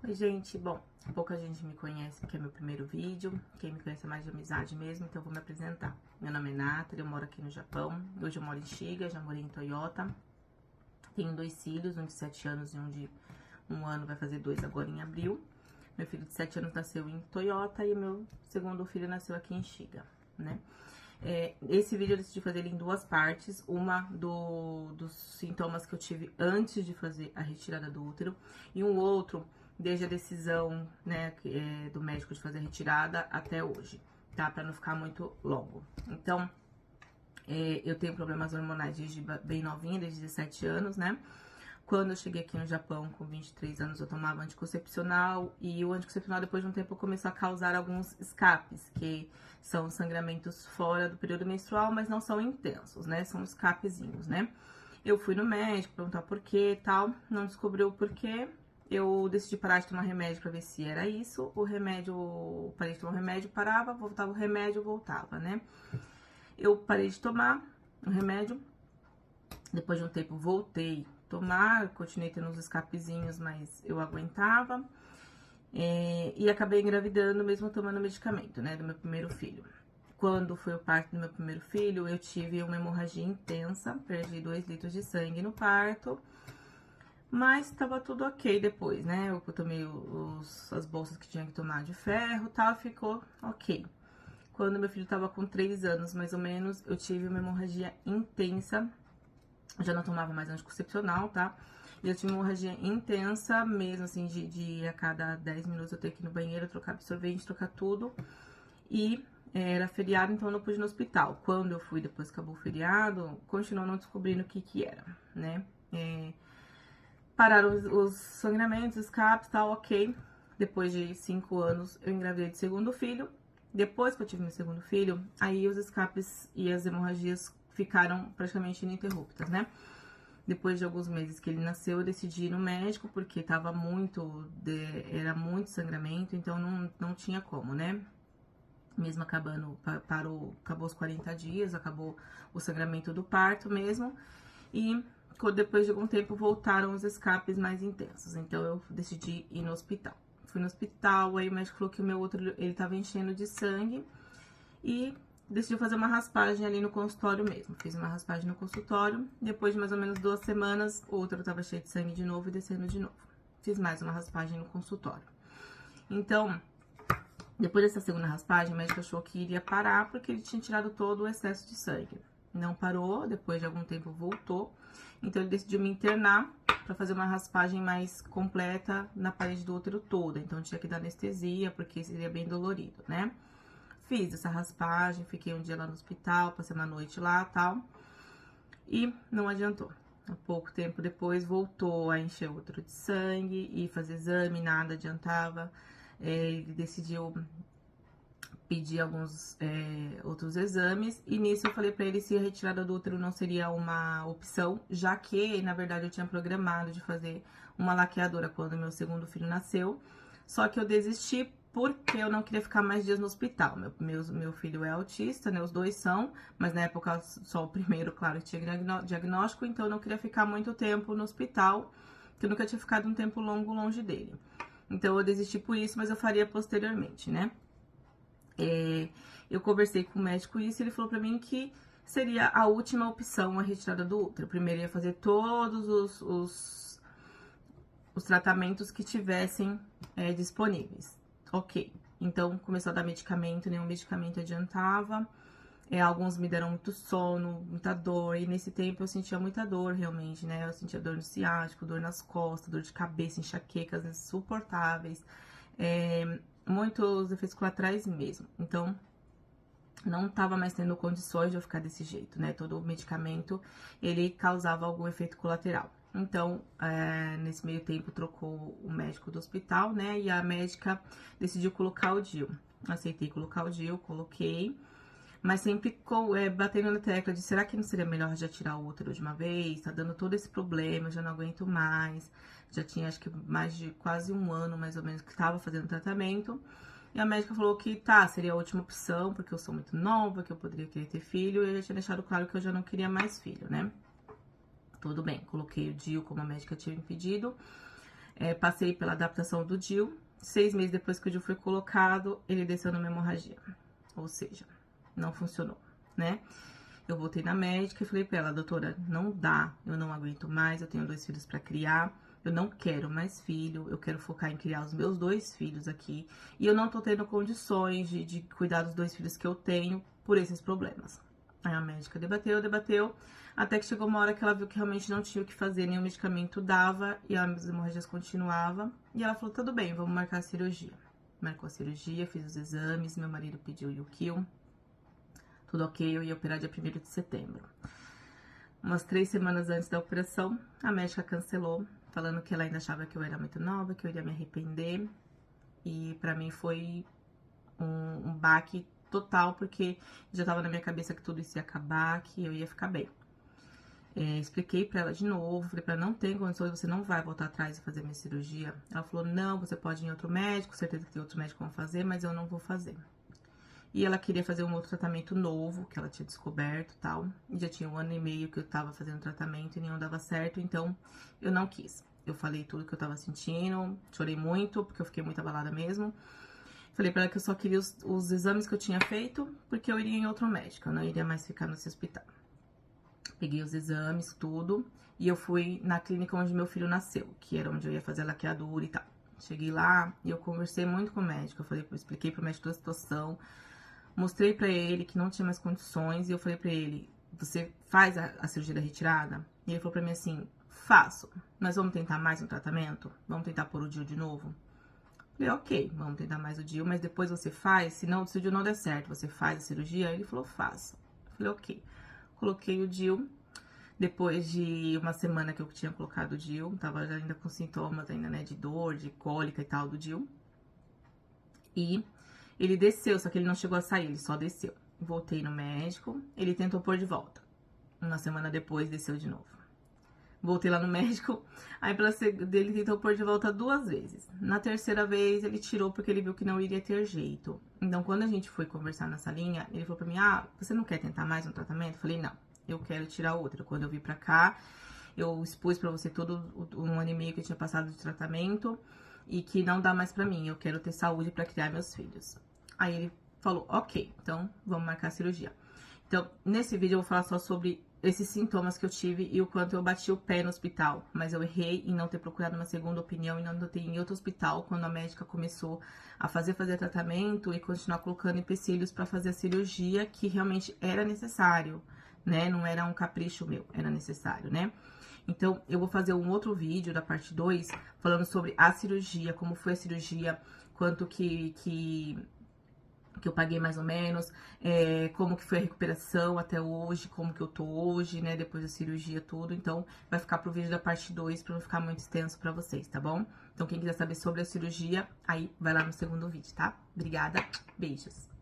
Oi, gente. Bom, pouca gente me conhece porque é meu primeiro vídeo. Quem me conhece é mais de amizade mesmo, então eu vou me apresentar. Meu nome é Nathalie, eu moro aqui no Japão. Hoje eu moro em Shiga, já morei em Toyota. Tenho 2 filhos, um de 7 anos e um de 1 ano, vai fazer 2 agora em abril. Meu filho de 7 anos nasceu em Toyota e o meu segundo filho nasceu aqui em Shiga, né? Esse vídeo eu decidi fazer ele em 2 partes. Uma dos sintomas que eu tive antes de fazer a retirada do útero. E um outro, desde a decisão, né, do médico de fazer a retirada até hoje, tá? Pra não ficar muito longo. Então, eu tenho problemas hormonais desde bem novinha, desde 17 anos, né? Quando eu cheguei aqui no Japão, com 23 anos, eu tomava anticoncepcional. E o anticoncepcional, depois de um tempo, começou a causar alguns escapes, que são sangramentos fora do período menstrual, mas não são intensos, né? São escapezinhos, né? Eu fui no médico, perguntar por quê e tal, não descobriu o porquê. Eu decidi parar de tomar remédio pra ver se era isso. Parei de tomar o remédio, parava, voltava o remédio, voltava, né? Eu parei de tomar o remédio. Depois de um tempo voltei a tomar, continuei tendo uns escapezinhos, mas eu aguentava. E acabei engravidando mesmo tomando medicamento, né, do meu primeiro filho. Quando foi o parto do meu primeiro filho, eu tive uma hemorragia intensa, perdi 2 litros de sangue no parto. Mas tava tudo ok depois, né? Eu tomei as bolsas que tinha que tomar de ferro e tal, ficou ok. Quando meu filho tava com 3 anos, mais ou menos, eu tive uma hemorragia intensa. Eu já não tomava mais anticoncepcional, tá? E eu tive uma hemorragia intensa mesmo, assim, de a cada 10 minutos eu ter que ir no banheiro, trocar absorvente, trocar tudo. E era feriado, então eu não pude ir no hospital. Quando eu fui, depois que acabou o feriado, continuou não descobrindo o que era, né? Pararam os sangramentos, escapes, tal, ok. Depois de 5 anos, eu engravidei de segundo filho. Depois que eu tive meu segundo filho, aí os escapes e as hemorragias ficaram praticamente ininterruptas, né? Depois de alguns meses que ele nasceu, eu decidi ir no médico, porque tava era muito sangramento, então não tinha como, né? Mesmo acabando, acabou os 40 dias, acabou o sangramento do parto mesmo. E depois de algum tempo voltaram os escapes mais intensos, então eu decidi ir no hospital. Fui no hospital, aí o médico falou que o meu útero, ele tava enchendo de sangue e decidiu fazer uma raspagem ali no consultório mesmo. Fiz uma raspagem no consultório, depois de mais ou menos 2 semanas, o útero tava cheio de sangue de novo e descendo de novo. Fiz mais uma raspagem no consultório. Então, depois dessa segunda raspagem, o médico achou que iria parar porque ele tinha tirado todo o excesso de sangue. Não parou, depois de algum tempo voltou. Então, ele decidiu me internar para fazer uma raspagem mais completa na parede do útero toda. Então, tinha que dar anestesia, porque seria bem dolorido, né? Fiz essa raspagem, fiquei um dia lá no hospital, passei uma noite lá e tal. E não adiantou. Há pouco tempo depois, voltou a encher o útero de sangue e fazer exame, nada adiantava. Ele decidiu pedir alguns outros exames, e nisso eu falei pra ele se a retirada do útero não seria uma opção, já que, na verdade, eu tinha programado de fazer uma laqueadora quando meu segundo filho nasceu, só que eu desisti porque eu não queria ficar mais dias no hospital. Meu filho é autista, né, os 2 são, mas na época só o primeiro, claro, tinha diagnóstico, então eu não queria ficar muito tempo no hospital, que eu nunca tinha ficado um tempo longe dele. Então eu desisti por isso, mas eu faria posteriormente, né? Eu conversei com o médico isso, e ele falou pra mim que seria a última opção a retirada do útero. Primeiro ia fazer todos os tratamentos que tivessem disponíveis. Ok. Então começou a dar medicamento, nenhum medicamento adiantava. Alguns me deram muito sono, muita dor, e nesse tempo eu sentia muita dor realmente, né? Eu sentia dor no ciático, dor nas costas, dor de cabeça, enxaquecas insuportáveis. Muitos efeitos colaterais mesmo. Então, não tava mais tendo condições de eu ficar desse jeito, né? Todo medicamento, ele causava algum efeito colateral. Então, nesse meio tempo, trocou o médico do hospital, né? E a médica decidiu colocar o DIU. Aceitei colocar o DIU, coloquei. Mas sempre batendo na tecla de será que não seria melhor já tirar o útero de uma vez? Tá dando todo esse problema, eu já não aguento mais. Já tinha acho que mais de quase 1 ano, mais ou menos, que tava fazendo tratamento. E a médica falou que seria a última opção, porque eu sou muito nova, que eu poderia querer ter filho. E eu já tinha deixado claro que eu já não queria mais filho, né? Tudo bem, coloquei o DIU como a médica tinha me pedido. Passei pela adaptação do DIU. 6 meses depois que o DIU foi colocado, ele desceu numa hemorragia. Ou seja, não funcionou, né? Eu voltei na médica e falei pra ela, doutora, não dá, eu não aguento mais, eu tenho 2 filhos pra criar, eu não quero mais filho, eu quero focar em criar os meus 2 filhos aqui, e eu não tô tendo condições de cuidar dos 2 filhos que eu tenho por esses problemas. Aí a médica debateu, até que chegou uma hora que ela viu que realmente não tinha o que fazer, nenhum medicamento dava, e as hemorragias continuavam, e ela falou, tudo bem, vamos marcar a cirurgia. Marcou a cirurgia, fiz os exames, meu marido pediu o UKIL, tudo ok, eu ia operar dia 1º de setembro. Umas 3 semanas antes da operação, a médica cancelou, falando que ela ainda achava que eu era muito nova, que eu iria me arrepender, e pra mim foi um baque total, porque já tava na minha cabeça que tudo isso ia acabar, que eu ia ficar bem. Expliquei pra ela de novo, falei pra ela, não tem condições, você não vai voltar atrás e fazer minha cirurgia. Ela falou, não, você pode ir em outro médico, certeza que tem outros médicos que vão fazer, mas eu não vou fazer. E ela queria fazer um outro tratamento novo, que ela tinha descoberto e tal, e já tinha 1 ano e meio que eu tava fazendo tratamento e nenhum dava certo, então eu não quis. Eu falei tudo que eu tava sentindo, chorei muito, porque eu fiquei muito abalada mesmo. Falei pra ela que eu só queria os exames que eu tinha feito, porque eu iria em outro médico, eu não iria mais ficar nesse hospital. Peguei os exames, tudo, e eu fui na clínica onde meu filho nasceu, que era onde eu ia fazer a laqueadura e tal. Cheguei lá e eu conversei muito com o médico, eu expliquei pro médico toda a situação, mostrei pra ele que não tinha mais condições, e eu falei pra ele, você faz a cirurgia da retirada? E ele falou pra mim assim, faço, mas vamos tentar mais um tratamento? Vamos tentar pôr o DIU de novo? Falei, ok, vamos tentar mais o DIU, mas depois você faz, se o DIU não der certo, você faz a cirurgia? Ele falou, faço. Falei, ok. Coloquei o DIU, depois de 1 semana que eu tinha colocado o DIU, tava ainda com sintomas ainda, né, de dor, de cólica e tal do DIU. E ele desceu, só que ele não chegou a sair, ele só desceu. Voltei no médico, ele tentou pôr de volta. 1 semana depois, desceu de novo. Voltei lá no médico, aí ele tentou pôr de volta 2 vezes. Na 3ª vez, ele tirou porque ele viu que não iria ter jeito. Então, quando a gente foi conversar na salinha, ele falou pra mim, você não quer tentar mais um tratamento? Eu falei, não, eu quero tirar outro. Quando eu vim pra cá, eu expus pra você todo 1 ano e meio que eu tinha passado de tratamento e que não dá mais pra mim, eu quero ter saúde pra criar meus filhos. Aí ele falou, ok, então vamos marcar a cirurgia. Então, nesse vídeo eu vou falar só sobre esses sintomas que eu tive e o quanto eu bati o pé no hospital. Mas eu errei em não ter procurado uma segunda opinião e não ter em outro hospital quando a médica começou a fazer tratamento e continuar colocando empecilhos para fazer a cirurgia que realmente era necessário, né? Não era um capricho meu, era necessário, né? Então, eu vou fazer um outro vídeo da parte 2 falando sobre a cirurgia, como foi a cirurgia, quanto que eu paguei mais ou menos, como que foi a recuperação até hoje, como que eu tô hoje, né, depois da cirurgia, tudo. Então, vai ficar pro vídeo da parte 2, pra não ficar muito extenso pra vocês, tá bom? Então, quem quiser saber sobre a cirurgia, aí vai lá no segundo vídeo, tá? Obrigada, beijos!